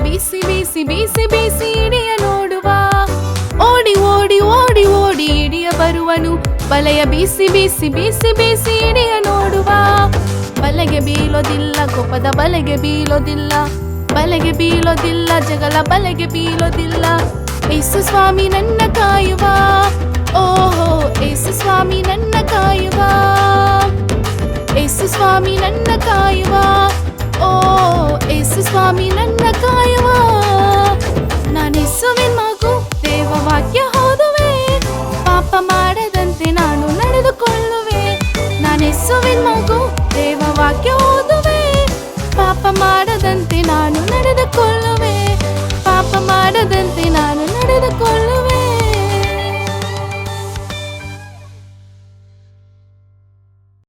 ಬೀಸಿ ಬೀಸಿ ಬೀಸಿ ಬೀಸಿ ಇಡಿಯ ನೋಡುವ. ಓಡಿ ಓಡಿ ಓಡಿ ಓಡಿ ಇಡಿಯ ಬರುವನು, ಬಲೆಯ ಬೀಸಿ ಬೀಸಿ ಬೀಸಿ ಬೀಸಿ ಇಡಿಯ ನೋಡುವ. ಬಲೆಗೆ ಬೀಳೋದಿಲ್ಲ, ಕೋಪದ ಬಲೆಗೆ ಬೀಳೋದಿಲ್ಲ, ಬಲೆಗೆ ಬೀಳೋದಿಲ್ಲ, ಜಗಳ ಬಲೆಗೆ ಬೀಳೋದಿಲ್ಲ. ಏಸು ಸ್ವಾಮಿ ನನ್ನ ಕಾಯುವ, ಓಹೋ ಏಸು ಸ್ವಾಮಿ ನನ್ನ ಕಾಯುವ, ಏಸು ಸ್ವಾಮಿ ನನ್ನ ಕಾಯುವ, ಓ ಏಸು ಸ್ವಾಮಿ ನನ್ನ ಕಾಯುವ. ನಾನೆಸುವಿನ ಮಗು, ದೇವ ವಾಕ್ಯ ಓದುವೆ, ಪಾಪ ಮಾಡದಂತೆ ನಾನು ನಡೆದುಕೊಳ್ಳುವೆ. ನಾನೆಸುವಿನ ಮಗು, ದೇವ ವಾಕ್ಯ ಓದುವೆ, ಪಾಪ ಮಾಡದಂತೆ ನಾನು ನಡೆದು